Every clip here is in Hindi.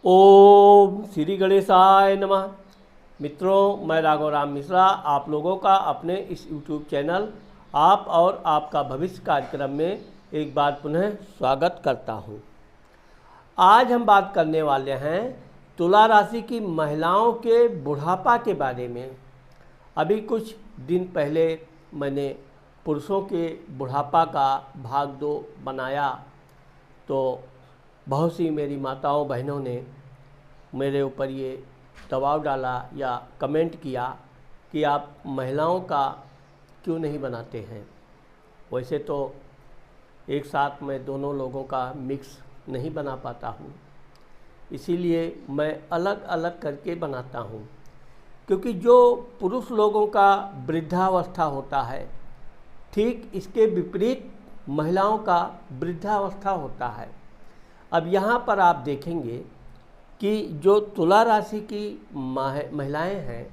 ओम श्री गणेशाय नमः। मित्रों, मैं राघव राम मिश्रा आप लोगों का अपने इस YouTube चैनल आप और आपका भविष्य कार्यक्रम में एक बार पुनः स्वागत करता हूं। आज हम बात करने वाले हैं तुला राशि की महिलाओं के बुढ़ापा के बारे में। अभी कुछ दिन पहले मैंने पुरुषों के बुढ़ापा का भाग 2 बनाया, तो बहुत सी मेरी माताओं बहनों ने मेरे ऊपर ये दबाव डाला या कमेंट किया कि आप महिलाओं का क्यों नहीं बनाते हैं। वैसे तो एक साथ मैं दोनों लोगों का मिक्स नहीं बना पाता हूँ, इसीलिए मैं अलग अलग करके बनाता हूँ। क्योंकि जो पुरुष लोगों का वृद्धावस्था होता है, ठीक इसके विपरीत महिलाओं का वृद्धावस्था होता है। अब यहाँ पर आप देखेंगे कि जो तुला राशि की महिलाएं हैं,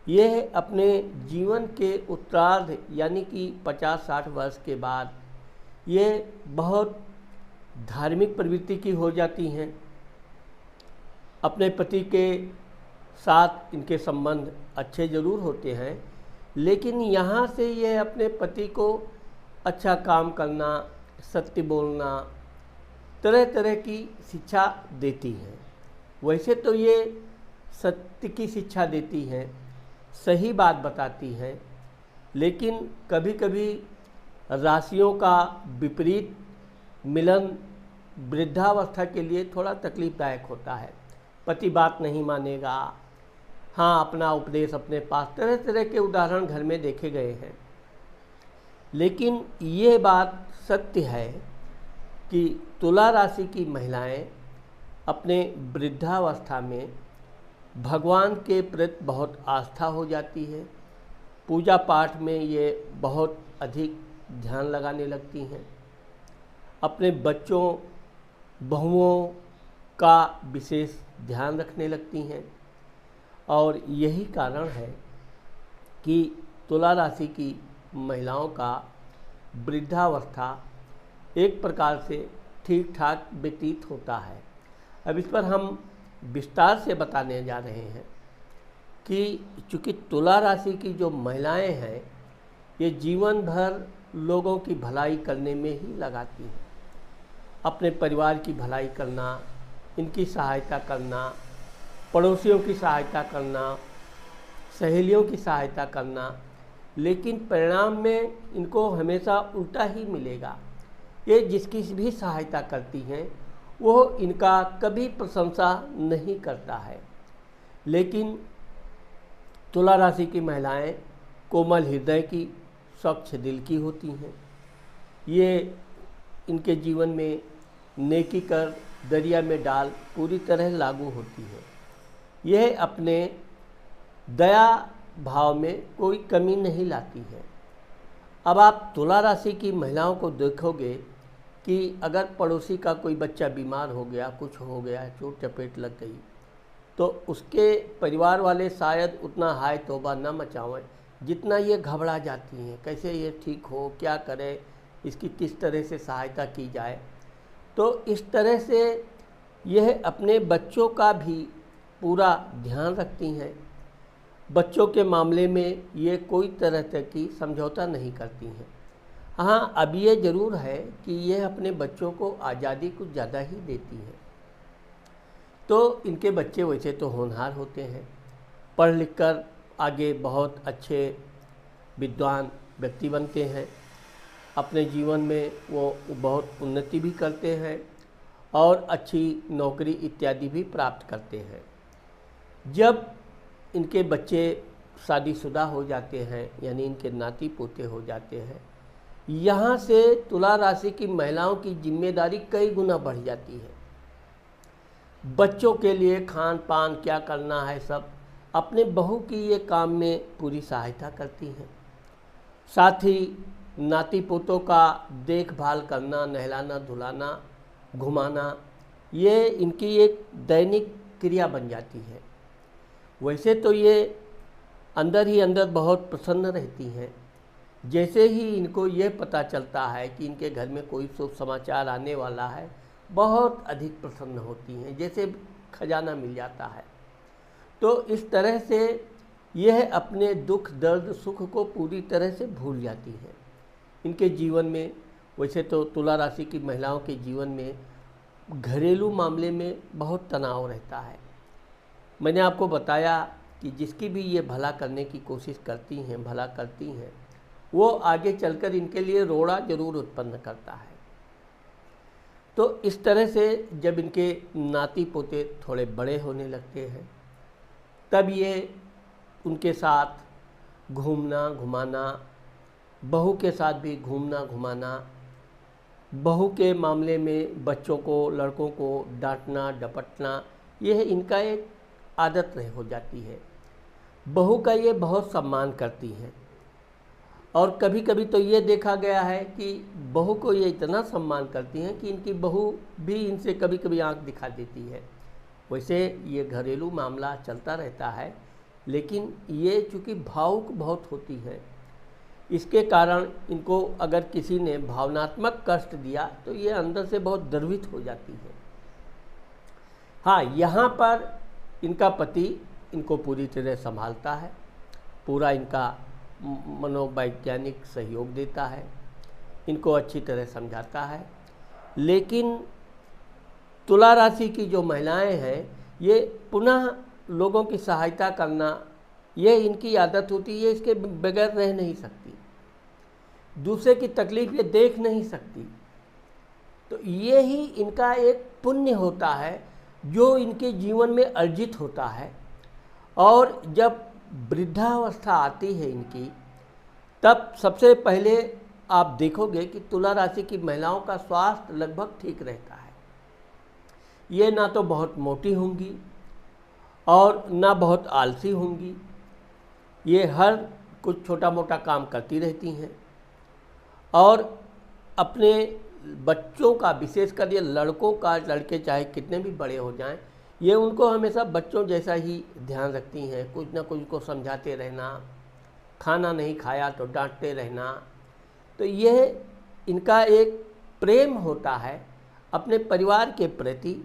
ये अपने जीवन के उत्तरार्ध यानी कि 50-60 वर्ष के बाद ये बहुत धार्मिक प्रवृत्ति की हो जाती हैं। अपने पति के साथ इनके संबंध अच्छे ज़रूर होते हैं, लेकिन यहाँ से ये अपने पति को अच्छा काम करना, सत्य बोलना, तरह तरह की शिक्षा देती हैं। वैसे तो ये सत्य की शिक्षा देती हैं, सही बात बताती हैं, लेकिन कभी कभी राशियों का विपरीत मिलन वृद्धावस्था के लिए थोड़ा तकलीफदायक होता है। पति बात नहीं मानेगा, हाँ, अपना उपदेश अपने पास, तरह तरह के उदाहरण घर में देखे गए हैं। लेकिन ये बात सत्य है कि तुला राशि की महिलाएं अपने वृद्धावस्था में भगवान के प्रति बहुत आस्था हो जाती है। पूजा पाठ में ये बहुत अधिक ध्यान लगाने लगती हैं। अपने बच्चों बहुओं का विशेष ध्यान रखने लगती हैं। और यही कारण है कि तुला राशि की महिलाओं का वृद्धावस्था एक प्रकार से ठीक ठाक व्यतीत होता है। अब इस पर हम विस्तार से बताने जा रहे हैं कि चूँकि तुला राशि की जो महिलाएं हैं, ये जीवन भर लोगों की भलाई करने में ही लगाती हैं। अपने परिवार की भलाई करना, इनकी सहायता करना, पड़ोसियों की सहायता करना, सहेलियों की सहायता करना, लेकिन परिणाम में इनको हमेशा उल्टा ही मिलेगा। ये जिसकी भी सहायता करती हैं वो इनका कभी प्रशंसा नहीं करता है। लेकिन तुला राशि की महिलाएं कोमल हृदय की, स्वच्छ दिल की होती हैं। ये इनके जीवन में नेकी कर दरिया में डाल पूरी तरह लागू होती है। यह अपने दया भाव में कोई कमी नहीं लाती है। अब आप तुला राशि की महिलाओं को देखोगे कि अगर पड़ोसी का कोई बच्चा बीमार हो गया, कुछ हो गया, चोट चपेट लग गई, तो उसके परिवार वाले शायद उतना हाय तौबा न मचावें जितना ये घबरा जाती हैं। कैसे ये ठीक हो, क्या करें, इसकी किस तरह से सहायता की जाए। तो इस तरह से यह अपने बच्चों का भी पूरा ध्यान रखती हैं। बच्चों के मामले में ये कोई तरह की समझौता नहीं करती हैं। हाँ, अब ये ज़रूर है कि यह अपने बच्चों को आज़ादी कुछ ज़्यादा ही देती है। तो इनके बच्चे वैसे तो होनहार होते हैं, पढ़ लिख कर आगे बहुत अच्छे विद्वान व्यक्ति बनते हैं। अपने जीवन में वो बहुत उन्नति भी करते हैं और अच्छी नौकरी इत्यादि भी प्राप्त करते हैं। जब इनके बच्चे शादीशुदा हो जाते हैं, यानी इनके नाती पोते हो जाते हैं, यहाँ से तुला राशि की महिलाओं की जिम्मेदारी कई गुना बढ़ जाती है। बच्चों के लिए खान पान क्या करना है, सब अपने बहू की ये काम में पूरी सहायता करती हैं। साथ ही नाती पोतों का देखभाल करना, नहलाना धुलाना, घुमाना, ये इनकी एक दैनिक क्रिया बन जाती है। वैसे तो ये अंदर ही अंदर बहुत प्रसन्न रहती हैं। जैसे ही इनको ये पता चलता है कि इनके घर में कोई शुभ समाचार आने वाला है, बहुत अधिक प्रसन्न होती हैं। जैसे खजाना मिल जाता है। तो इस तरह से यह अपने दुख दर्द सुख को पूरी तरह से भूल जाती हैं। इनके जीवन में, वैसे तो तुला राशि की महिलाओं के जीवन में घरेलू मामले में बहुत तनाव रहता है। मैंने आपको बताया कि जिसकी भी ये भला करने की कोशिश करती हैं, भला करती हैं, वो आगे चलकर इनके लिए रोड़ा जरूर उत्पन्न करता है। तो इस तरह से जब इनके नाती पोते थोड़े बड़े होने लगते हैं, तब ये उनके साथ घूमना घुमाना, बहू के साथ भी घूमना घुमाना, बहू के मामले में बच्चों को, लड़कों को डांटना डपटना, यह इनका एक आदत रह हो जाती है। बहू का ये बहुत सम्मान करती हैं, और कभी कभी तो ये देखा गया है कि बहू को ये इतना सम्मान करती हैं कि इनकी बहू भी इनसे कभी कभी आंख दिखा देती है। वैसे ये घरेलू मामला चलता रहता है, लेकिन ये चूँकि भावुक बहुत होती है, इसके कारण इनको अगर किसी ने भावनात्मक कष्ट दिया तो ये अंदर से बहुत द्रवित हो जाती है। हाँ, यहाँ पर इनका पति इनको पूरी तरह संभालता है, पूरा इनका मनोवैज्ञानिक सहयोग देता है, इनको अच्छी तरह समझाता है। लेकिन तुला राशि की जो महिलाएं हैं, ये पुनः लोगों की सहायता करना, ये इनकी आदत होती है। इसके बगैर रह नहीं सकती, दूसरे की तकलीफ ये देख नहीं सकती। तो ये ही इनका एक पुण्य होता है जो इनके जीवन में अर्जित होता है। और जब वृद्धावस्था आती है इनकी, तब सबसे पहले आप देखोगे कि तुला राशि की महिलाओं का स्वास्थ्य लगभग ठीक रहता है। ये ना तो बहुत मोटी होंगी और ना बहुत आलसी होंगी। ये हर कुछ छोटा मोटा काम करती रहती हैं, और अपने बच्चों का, विशेषकर ये लड़कों का, लड़के चाहे कितने भी बड़े हो जाएं, ये उनको हमेशा बच्चों जैसा ही ध्यान रखती हैं। कुछ ना कुछ को समझाते रहना, खाना नहीं खाया तो डांटते रहना। तो यह इनका एक प्रेम होता है अपने परिवार के प्रति।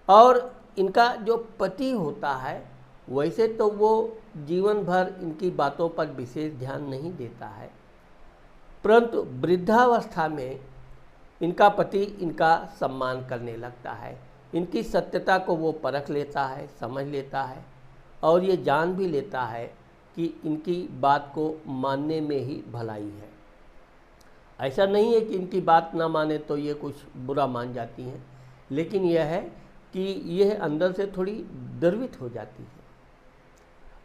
और इनका जो पति होता है, वैसे तो वो जीवन भर इनकी बातों पर विशेष ध्यान नहीं देता है, परंतु वृद्धावस्था में इनका पति इनका सम्मान करने लगता है। इनकी सत्यता को वो परख लेता है, समझ लेता है, और ये जान भी लेता है कि इनकी बात को मानने में ही भलाई है। ऐसा नहीं है कि इनकी बात ना माने तो ये कुछ बुरा मान जाती हैं, लेकिन यह है कि यह अंदर से थोड़ी द्रवित हो जाती है।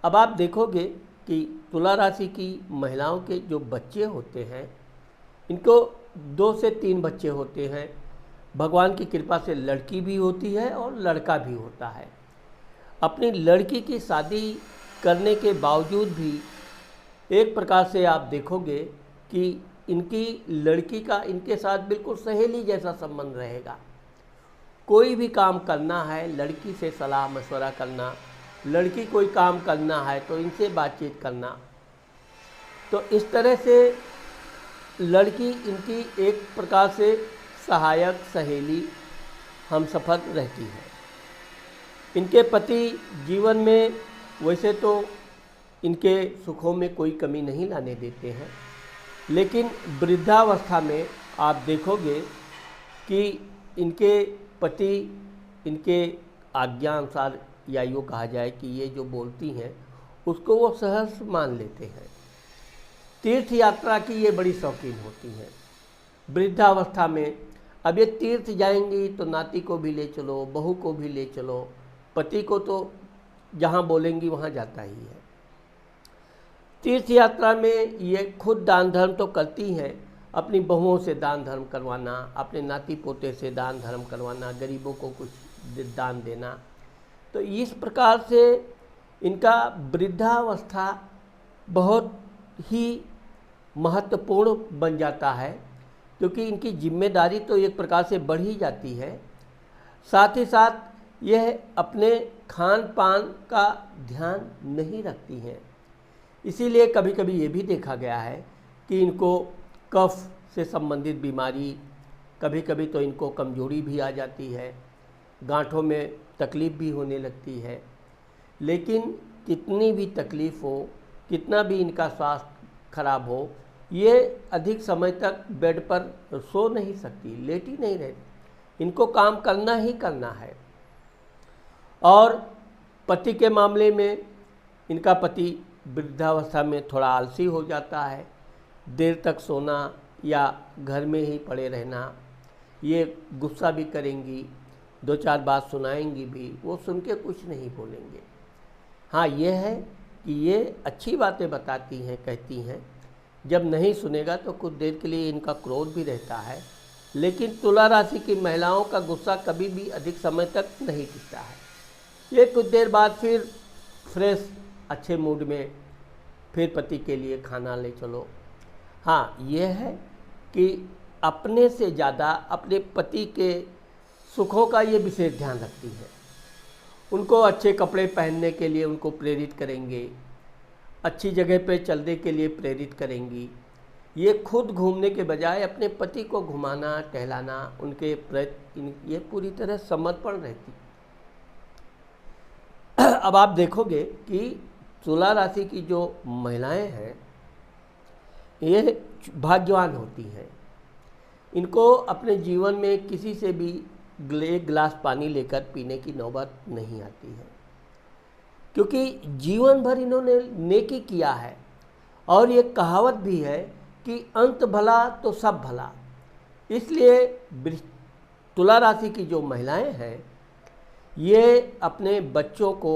अब आप देखोगे कि तुला राशि की महिलाओं के जो बच्चे होते हैं, इनको 2 से 3 बच्चे होते हैं। भगवान की कृपा से लड़की भी होती है और लड़का भी होता है। अपनी लड़की की शादी करने के बावजूद भी एक प्रकार से आप देखोगे कि इनकी लड़की का इनके साथ बिल्कुल सहेली जैसा संबंध रहेगा। कोई भी काम करना है, लड़की से सलाह मशवरा करना, लड़की कोई काम करना है तो इनसे बातचीत करना। तो इस तरह से लड़की इनकी एक प्रकार से सहायक, सहेली, हमसफ़र रहती है। इनके पति जीवन में वैसे तो इनके सुखों में कोई कमी नहीं लाने देते हैं, लेकिन वृद्धावस्था में आप देखोगे कि इनके पति इनके आज्ञा अनुसार, या यूँ कहा जाए कि ये जो बोलती हैं उसको वो सहर्ष मान लेते हैं। तीर्थ यात्रा की ये बड़ी शौकीन होती हैं। वृद्धावस्था में अब ये तीर्थ जाएंगी तो नाती को भी ले चलो, बहू को भी ले चलो, पति को तो जहाँ बोलेंगी वहाँ जाता ही है। तीर्थ यात्रा में ये खुद दान धर्म तो करती हैं, अपनी बहुओं से दान धर्म करवाना, अपने नाती पोते से दान धर्म करवाना, गरीबों को कुछ दान देना। तो इस प्रकार से इनका वृद्धावस्था बहुत ही महत्वपूर्ण बन जाता है, क्योंकि इनकी जिम्मेदारी तो एक प्रकार से बढ़ ही जाती है। साथ ही साथ यह अपने खान पान का ध्यान नहीं रखती हैं। इसीलिए कभी कभी ये भी देखा गया है कि इनको कफ से संबंधित बीमारी, कभी कभी तो इनको कमजोरी भी आ जाती है, गांठों में तकलीफ़ भी होने लगती है। लेकिन कितनी भी तकलीफ़ हो, कितना भी इनका स्वास्थ्य खराब हो, ये अधिक समय तक बेड पर सो नहीं सकती, लेटी नहीं रहती, इनको काम करना ही करना है। और पति के मामले में इनका पति वृद्धावस्था में थोड़ा आलसी हो जाता है, देर तक सोना या घर में ही पड़े रहना। ये गुस्सा भी करेंगी, दो चार बात सुनाएंगी भी, वो सुन के कुछ नहीं बोलेंगे। हाँ, ये है कि ये अच्छी बातें बताती हैं, कहती हैं। जब नहीं सुनेगा तो कुछ देर के लिए इनका क्रोध भी रहता है, लेकिन तुला राशि की महिलाओं का गुस्सा कभी भी अधिक समय तक नहीं टिकता है। ये कुछ देर बाद फिर फ्रेश अच्छे मूड में फिर पति के लिए खाना ले चलो। हाँ, ये है कि अपने से ज़्यादा अपने पति के सुखों का ये विशेष ध्यान रखती है। उनको अच्छे कपड़े पहनने के लिए उनको प्रेरित करेंगे, अच्छी जगह पे चलने के लिए प्रेरित करेंगी। ये खुद घूमने के बजाय अपने पति को घुमाना, टहलाना, उनके प्रति ये पूरी तरह समर्पण रहती। अब आप देखोगे कि तुला राशि की जो महिलाएं हैं ये भाग्यवान होती हैं। इनको अपने जीवन में किसी से भी एक गिलास पानी लेकर पीने की नौबत नहीं आती है, क्योंकि जीवन भर इन्होंने नेकी किया है। और ये कहावत भी है कि अंत भला तो सब भला। इसलिए तुला राशि की जो महिलाएं हैं ये अपने बच्चों को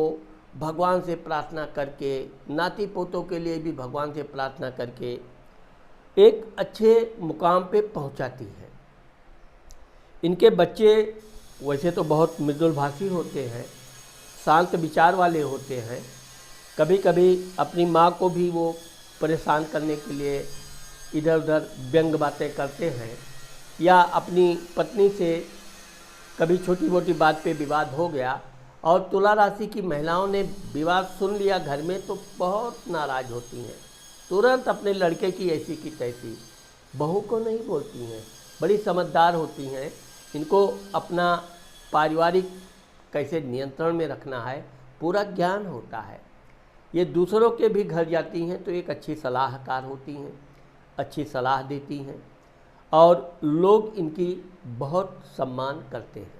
भगवान से प्रार्थना करके, नाती पोतों के लिए भी भगवान से प्रार्थना करके एक अच्छे मुकाम पे पहुंचाती है। इनके बच्चे वैसे तो बहुत मृदुलभाषी होते हैं, शांत विचार वाले होते हैं। कभी कभी अपनी माँ को भी वो परेशान करने के लिए इधर उधर व्यंग बातें करते हैं, या अपनी पत्नी से कभी छोटी मोटी बात पे विवाद हो गया और तुला राशि की महिलाओं ने विवाद सुन लिया घर में तो बहुत नाराज़ होती हैं। तुरंत अपने लड़के की ऐसी की तैसी, बहू को नहीं बोलती हैं, बड़ी समझदार होती हैं। इनको अपना पारिवारिक कैसे नियंत्रण में रखना है पूरा ज्ञान होता है। ये दूसरों के भी घर जाती हैं तो एक अच्छी सलाहकार होती हैं, अच्छी सलाह देती हैं और लोग इनकी बहुत सम्मान करते हैं।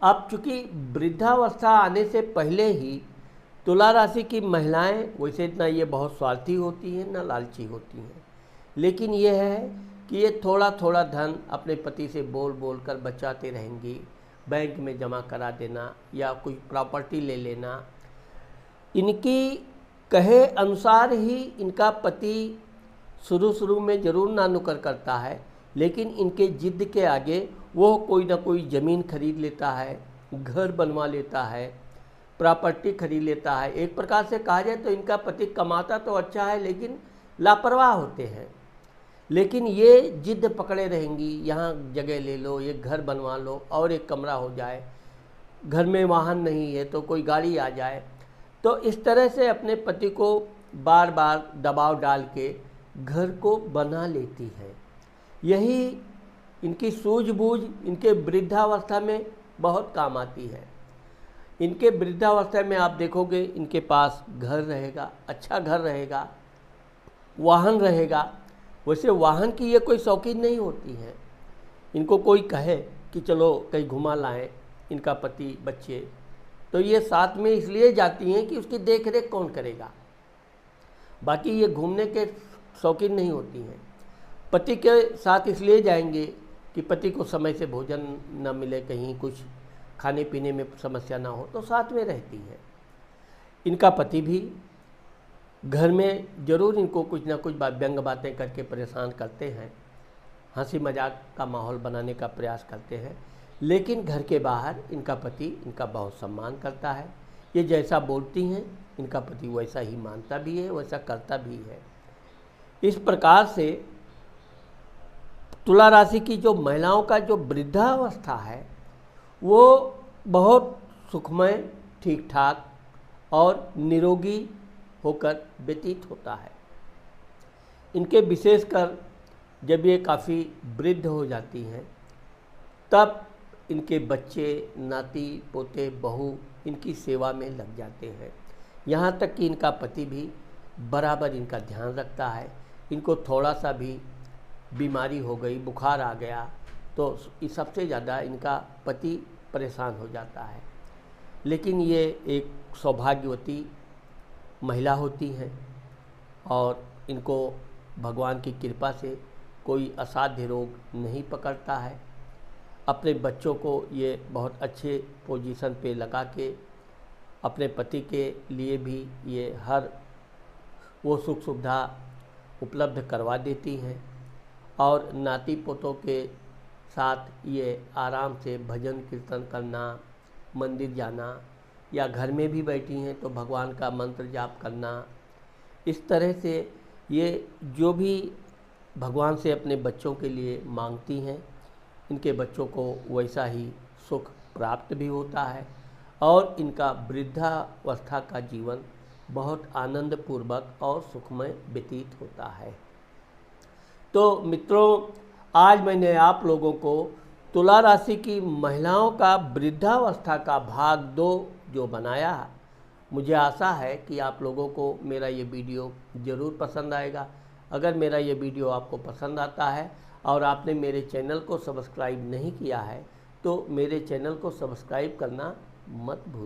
अब चूँकि वृद्धावस्था आने से पहले ही तुला राशि की महिलाएं वैसे ना ये बहुत स्वार्थी होती हैं ना लालची होती हैं, लेकिन ये है कि ये थोड़ा थोड़ा धन अपने पति से बोल बोल कर बचाते रहेंगी, बैंक में जमा करा देना या कोई प्रॉपर्टी ले लेना। इनकी कहे अनुसार ही इनका पति शुरू में ज़रूर ना नुकर करता है, लेकिन इनके जिद के आगे वो कोई ना कोई ज़मीन खरीद लेता है, घर बनवा लेता है, प्रॉपर्टी खरीद लेता है। एक प्रकार से कहा जाए तो इनका पति कमाता तो अच्छा है लेकिन लापरवाह होते हैं। लेकिन ये जिद पकड़े रहेंगी, यहाँ जगह ले लो, ये घर बनवा लो और एक कमरा हो जाए, घर में वाहन नहीं है तो कोई गाड़ी आ जाए। तो इस तरह से अपने पति को बार बार दबाव डाल के घर को बना लेती है। यही इनकी सूझबूझ इनके वृद्धावस्था में बहुत काम आती है। इनके वृद्धावस्था में आप देखोगे इनके पास घर रहेगा, अच्छा घर रहेगा, वाहन रहेगा। वैसे वाहन की ये कोई शौकीन नहीं होती हैं। इनको कोई कहे कि चलो कहीं घुमा लाएं इनका पति बच्चे, तो ये साथ में इसलिए जाती हैं कि उसकी देख रेख कौन करेगा। बाकी ये घूमने के शौकीन नहीं होती हैं। पति के साथ इसलिए जाएंगे कि पति को समय से भोजन न मिले, कहीं कुछ खाने पीने में समस्या ना हो, तो साथ में रहती हैं। इनका पति भी घर में ज़रूर इनको कुछ ना कुछ व्यंग बातें करके परेशान करते हैं, हंसी मजाक का माहौल बनाने का प्रयास करते हैं, लेकिन घर के बाहर इनका पति इनका बहुत सम्मान करता है। ये जैसा बोलती हैं इनका पति वैसा ही मानता भी है, वैसा करता भी है। इस प्रकार से तुला राशि की जो महिलाओं का जो वृद्धावस्था है वो बहुत सुखमय, ठीक ठाक और निरोगी होकर व्यतीत होता है। इनके विशेषकर जब ये काफ़ी वृद्ध हो जाती हैं तब इनके बच्चे, नाती पोते, बहू इनकी सेवा में लग जाते हैं। यहाँ तक कि इनका पति भी बराबर इनका ध्यान रखता है। इनको थोड़ा सा भी बीमारी हो गई, बुखार आ गया, तो सबसे ज़्यादा इनका पति परेशान हो जाता है। लेकिन ये एक सौभाग्यवती महिला होती हैं और इनको भगवान की कृपा से कोई असाध्य रोग नहीं पकड़ता है। अपने बच्चों को ये बहुत अच्छे पोजीशन पे लगा के अपने पति के लिए भी ये हर वो सुख सुविधा उपलब्ध करवा देती हैं और नाती पोतों के साथ ये आराम से भजन कीर्तन करना, मंदिर जाना या घर में भी बैठी हैं तो भगवान का मंत्र जाप करना, इस तरह से ये जो भी भगवान से अपने बच्चों के लिए मांगती हैं, इनके बच्चों को वैसा ही सुख प्राप्त भी होता है और इनका वृद्धावस्था का जीवन बहुत आनंदपूर्वक और सुखमय व्यतीत होता है। तो मित्रों, आज मैंने आप लोगों को तुला राशि की महिलाओं का वृद्धावस्था का भाग 2 जो बनाया, मुझे आशा है कि आप लोगों को मेरा ये वीडियो ज़रूर पसंद आएगा। अगर मेरा ये वीडियो आपको पसंद आता है और आपने मेरे चैनल को सब्सक्राइब नहीं किया है तो मेरे चैनल को सब्सक्राइब करना मत भूलिए।